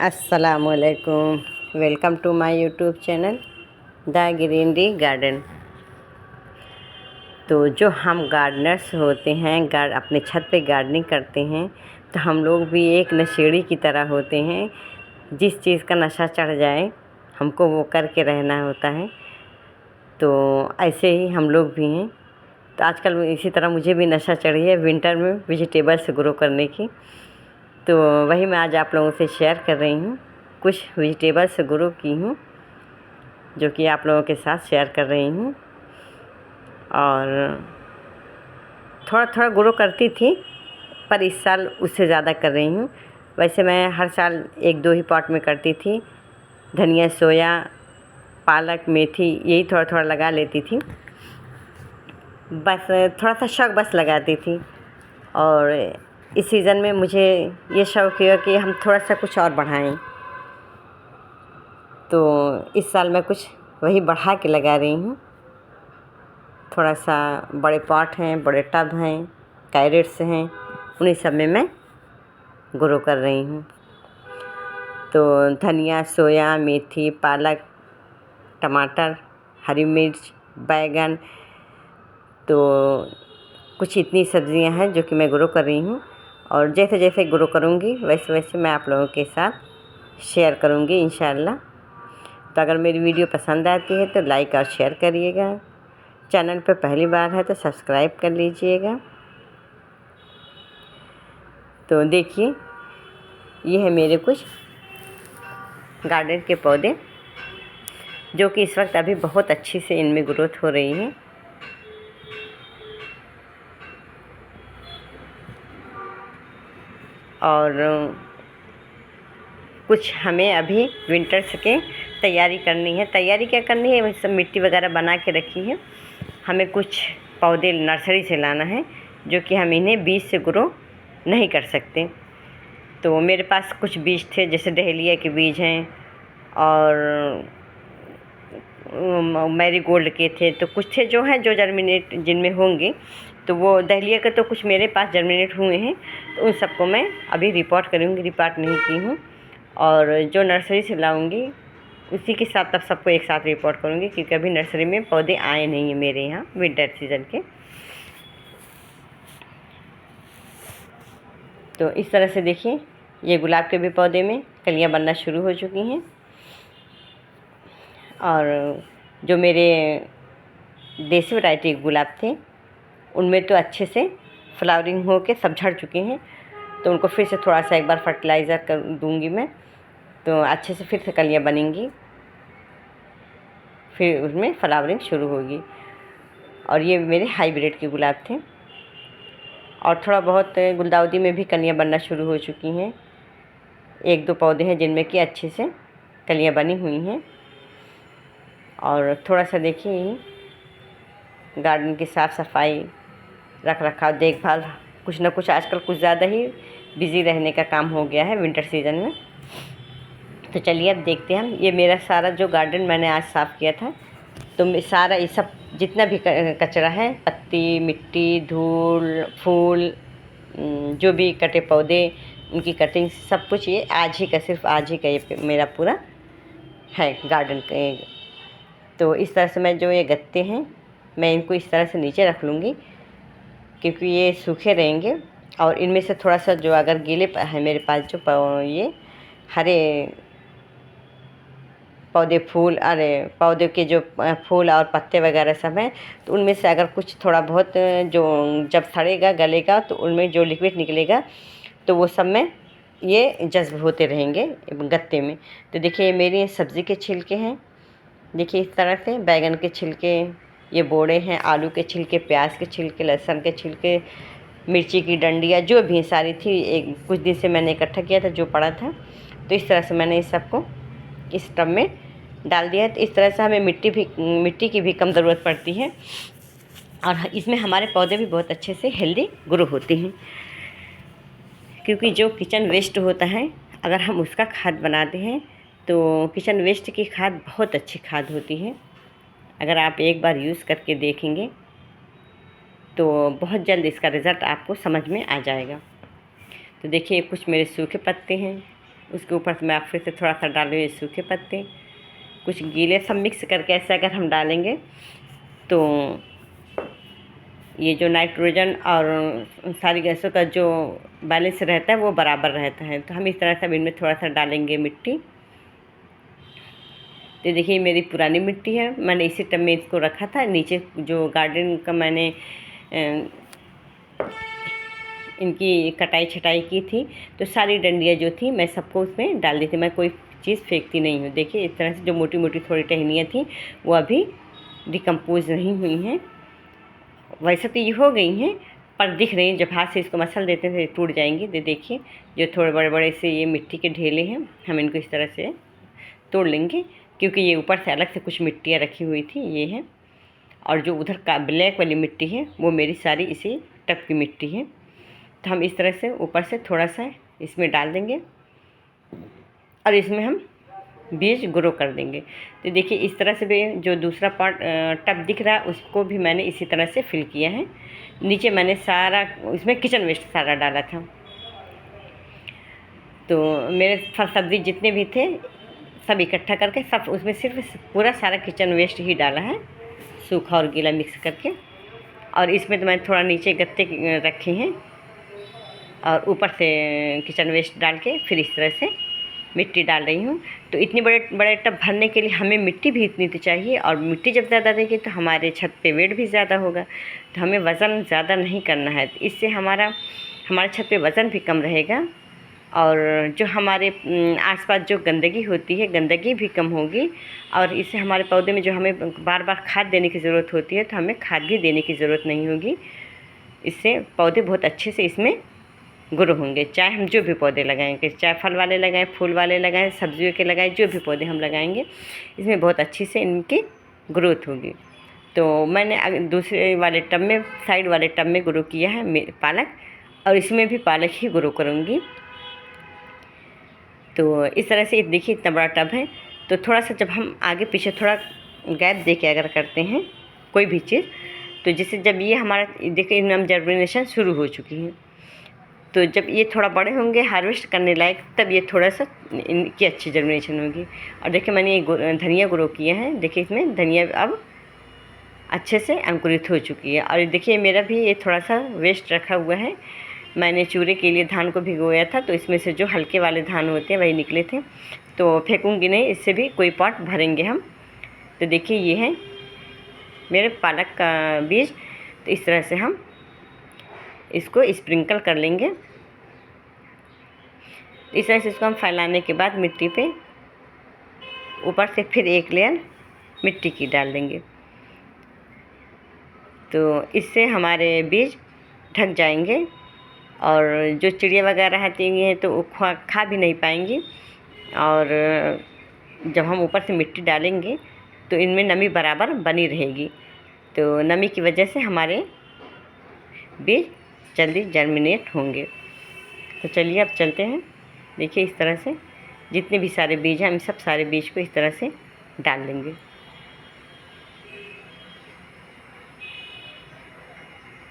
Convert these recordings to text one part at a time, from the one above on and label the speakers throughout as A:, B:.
A: अस्सलामुअलैकुम। Welcome to my YouTube channel the greenery garden. तो जो हम गार्डनर्स होते हैं, अपने छत पे गार्डनिंग करते हैं, तो हम लोग भी एक नशेड़ी की तरह होते हैं। जिस चीज़ का नशा चढ़ जाए हमको वो करके रहना होता है। तो ऐसे ही हम लोग भी हैं। तो आजकल इसी तरह मुझे भी नशा चढ़ी है विंटर में वेजिटेबल्स ग्रो करने की। तो वही मैं आज आप लोगों से शेयर कर रही हूँ। कुछ वेजिटेबल्स ग्रो की हूँ जो कि आप लोगों के साथ शेयर कर रही हूँ। और थोड़ा थोड़ा ग्रो करती थी, पर इस साल उससे ज़्यादा कर रही हूँ। वैसे मैं हर साल 1-2 ही पॉट में करती थी। धनिया, सोया, पालक, मेथी यही थोड़ा थोड़ा लगा लेती थी। बस थोड़ा सा शौक बस लगाती थी। और इस सीज़न में मुझे ये शौक हुआ कि हम थोड़ा सा कुछ और बढ़ाएं। तो इस साल मैं कुछ वही बढ़ा के लगा रही हूँ। थोड़ा सा बड़े पॉट हैं, बड़े टब हैं, कैरेट्स हैं, उन्हीं सब में मैं ग्रो कर रही हूँ। तो धनिया, सोया, मेथी, पालक, टमाटर, हरी मिर्च, बैगन, तो कुछ इतनी सब्ज़ियाँ हैं जो कि मैं ग्रो कर रही हूँ। और जैसे जैसे ग्रो करूँगी वैसे वैसे मैं आप लोगों के साथ शेयर करूँगी इंशाअल्लाह। तो अगर मेरी वीडियो पसंद आती है तो लाइक और शेयर करिएगा। चैनल पर पहली बार है तो सब्सक्राइब कर लीजिएगा। तो देखिए, ये है मेरे कुछ गार्डन के पौधे जो कि इस वक्त अभी बहुत अच्छी से इनमें ग्रोथ हो रही है। और कुछ हमें अभी विंटर्स के तैयारी करनी है। तैयारी क्या करनी है, सब मिट्टी वगैरह बना के रखी है। हमें कुछ पौधे नर्सरी से लाना है जो कि हम इन्हें बीज से ग्रो नहीं कर सकते। तो मेरे पास कुछ बीज थे, जैसे डहेलिया के बीज हैं और मैरीगोल्ड के थे। तो कुछ थे जो हैं जो जर्मिनेट जिनमें होंगे, तो वो डहेलिया के तो कुछ मेरे पास जर्मिनेट हुए हैं। तो उन सबको मैं अभी रिपोर्ट करूँगी, रिपोर्ट नहीं की हूँ। और जो नर्सरी से लाऊंगी उसी के साथ तब सबको एक साथ रिपोर्ट करूँगी, क्योंकि अभी नर्सरी में पौधे आए नहीं हैं मेरे यहाँ विंटर सीज़न के। तो इस तरह से देखिए, ये गुलाब के भी पौधे में कलियाँ बनना शुरू हो चुकी हैं। और जो मेरे देसी वैरायटी गुलाब थे उनमें तो अच्छे से फ्लावरिंग हो के सब झड़ चुके हैं। तो उनको फिर से थोड़ा सा एक बार फर्टिलाइज़र कर दूँगी मैं, तो अच्छे से फिर से कलियाँ बनेंगी, फिर उसमें फ्लावरिंग शुरू होगी। और ये मेरे हाइब्रिड के गुलाब थे। और थोड़ा बहुत गुलदाउदी में भी कलियाँ बनना शुरू हो चुकी हैं। 1-2 पौधे हैं जिनमें कि अच्छे से कलियाँ बनी हुई हैं। और थोड़ा सा देखिए, गार्डन की साफ़ सफाई, रख रखाव, देखभाल, कुछ ना कुछ आजकल कुछ ज़्यादा ही बिज़ी रहने का काम हो गया है विंटर सीज़न में। तो चलिए अब देखते हैं हम। ये मेरा सारा जो गार्डन मैंने आज साफ़ किया था, तो सारा ये सब जितना भी कचरा है, पत्ती, मिट्टी, धूल, फूल, जो भी कटे पौधे, उनकी कटिंग, सब कुछ ये आज ही का, सिर्फ आज ही का ये मेरा पूरा है गार्डन का। तो इस तरह से मैं जो ये गत्ते हैं मैं इनको इस तरह से नीचे रख लूँगी, क्योंकि ये सूखे रहेंगे। और इनमें से थोड़ा सा जो अगर गीले है मेरे पास, जो ये हरे पौधे, फूल, अरे पौधे के जो फूल और पत्ते वगैरह सब हैं, तो उनमें से अगर कुछ थोड़ा बहुत जो जब सड़ेगा, गलेगा, तो उनमें जो लिक्विड निकलेगा तो वो सब में ये जज्ब होते रहेंगे गत्ते में। तो देखिए, ये मेरी सब्ज़ी के छिलके हैं। देखिए इस तरह से बैगन के छिलके, ये बोड़े हैं, आलू के छिलके, प्याज के छिलके, लहसुन के छिलके, मिर्ची की डंडियाँ जो भी सारी थी, एक कुछ दिन से मैंने इकट्ठा किया था जो पड़ा था। तो इस तरह से मैंने इस सबको इस टब में डाल दिया है। तो इस तरह से हमें मिट्टी की भी कम ज़रूरत पड़ती है। और इसमें हमारे पौधे भी बहुत अच्छे से हेल्दी ग्रो होते हैं, क्योंकि जो किचन वेस्ट होता है अगर हम उसका खाद बनाते हैं तो किचन वेस्ट की खाद बहुत अच्छी खाद होती है। अगर आप एक बार यूज़ करके देखेंगे तो बहुत जल्द इसका रिज़ल्ट आपको समझ में आ जाएगा। तो देखिए, कुछ मेरे सूखे पत्ते हैं, उसके ऊपर से मैं फिर से थोड़ा सा डाल रही हूँ सूखे पत्ते, कुछ गीले, सब मिक्स करके ऐसे अगर हम डालेंगे तो ये जो नाइट्रोजन और सारी गैसों का जो बैलेंस रहता है वो बराबर रहता है। तो हम इस तरह से इनमें थोड़ा सा डालेंगे मिट्टी। तो देखिए मेरी पुरानी मिट्टी है, मैंने इसी टब में इसको रखा था। नीचे जो गार्डन का मैंने इनकी कटाई छटाई की थी, तो सारी डंडियाँ जो थी मैं सबको उसमें डाल दी थी। मैं कोई चीज़ फेंकती नहीं हूँ। देखिए इस तरह से जो मोटी मोटी थोड़ी टहनियाँ थी वो अभी डिकम्पोज नहीं हुई हैं। वैसे तो ये हो गई हैं पर दिख रही हैं, जब हाथ से इसको मसल देते हैं तो टूट जाएंगी। देखिए जो थोड़े बड़े बड़े से ये मिट्टी के ढेले हैं, हम इनको इस तरह से तोड़ लेंगे, क्योंकि ये ऊपर से अलग से कुछ मिट्टियाँ रखी हुई थी, ये है। और जो उधर का ब्लैक वाली मिट्टी है वो मेरी सारी इसी टब की मिट्टी है। तो हम इस तरह से ऊपर से थोड़ा सा इसमें डाल देंगे और इसमें हम बीज ग्रो कर देंगे। तो देखिए इस तरह से भी जो दूसरा पार्ट टब दिख रहा है उसको भी मैंने इसी तरह से फिल किया है। नीचे मैंने सारा इसमें किचन वेस्ट सारा डाला था। तो मेरे फल सब्ज़ी जितने भी थे सब इकट्ठा करके सब उसमें सिर्फ पूरा सारा किचन वेस्ट ही डाला है, सूखा और गीला मिक्स करके। और इसमें तो मैंने थोड़ा नीचे गत्ते रखे हैं और ऊपर से किचन वेस्ट डाल के फिर इस तरह से मिट्टी डाल रही हूँ। तो इतनी बड़े बड़े टब भरने के लिए हमें मिट्टी भी इतनी तो चाहिए, और मिट्टी जब ज़्यादा रहेगी तो हमारे छत पे वेट भी ज़्यादा होगा। तो हमें वज़न ज़्यादा नहीं करना है, इससे हमारे छत पे वज़न भी कम रहेगा और जो हमारे आसपास जो गंदगी होती है गंदगी भी कम होगी। और इससे हमारे पौधे में जो हमें बार बार खाद देने की ज़रूरत होती है तो हमें खाद भी देने की ज़रूरत नहीं होगी। इससे पौधे बहुत अच्छे से इसमें ग्रो होंगे। चाहे हम जो भी पौधे लगाएंगे, चाहे फल वाले लगाएं, फूल वाले लगाएं, सब्जियों के लगाएं, जो भी पौधे हम लगाएंगे इसमें बहुत अच्छी से इनकी ग्रोथ होगी। तो मैंने दूसरे वाले टब में, साइड वाले टब में ग्रो किया है पालक, और इसमें भी पालक ही ग्रो करूँगी। तो इस तरह से देखिए इतना बड़ा टब है। तो थोड़ा सा जब हम आगे पीछे थोड़ा गैप दे के अगर करते हैं कोई भी चीज़, तो जैसे जब ये हमारा देखिए इनमें जर्मिनेशन शुरू हो चुकी है, तो जब ये थोड़ा बड़े होंगे हार्वेस्ट करने लायक, तब ये थोड़ा सा इनकी अच्छी जर्मिनेशन होगी। और देखिए मैंने ये धनिया ग्रो किया है, देखिए इसमें धनिया अब अच्छे से अंकुरित हो चुकी है। और देखिए मेरा भी ये थोड़ा सा वेस्ट रखा हुआ है, मैंने चूरे के लिए धान को भिगोया था, तो इसमें से जो हल्के वाले धान होते हैं वही निकले थे, तो फेंकूंगी नहीं, इससे भी कोई पॉट भरेंगे हम। तो देखिए ये है मेरे पालक का बीज। तो इस तरह से हम इसको स्प्रिंकल कर लेंगे। इस तरह से इसको हम फैलाने के बाद मिट्टी पे ऊपर से फिर एक लेयर मिट्टी की डाल देंगे। तो इससे हमारे बीज ढक जाएंगे और जो चिड़िया वगैरह आती हैं तो वो खा भी नहीं पाएंगी। और जब हम ऊपर से मिट्टी डालेंगे तो इनमें नमी बराबर बनी रहेगी, तो नमी की वजह से हमारे बीज जल्दी जर्मिनेट होंगे। तो चलिए अब चलते हैं। देखिए इस तरह से जितने भी सारे बीज हैं हम सब सारे बीज को इस तरह से डाल लेंगे।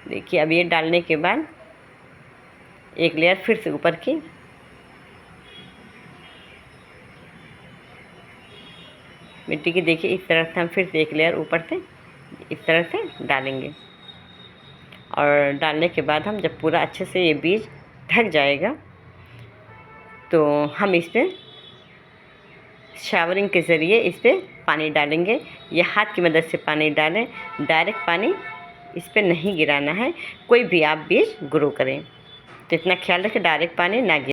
A: देखिए अब ये डालने के बाद एक लेयर फिर से ऊपर की मिट्टी की, देखिए इस तरह से हम फिर से एक लेयर ऊपर से इस तरह से डालेंगे। और डालने के बाद हम जब पूरा अच्छे से ये बीज ढक जाएगा तो हम इस पर शावरिंग के ज़रिए इस पर पानी डालेंगे, या हाथ की मदद से पानी डालें। डायरेक्ट पानी इस पर नहीं गिराना है, कोई भी आप बीज ग्रो करें तो इतना ख्याल रखें डायरेक्ट पानी ना गिरे।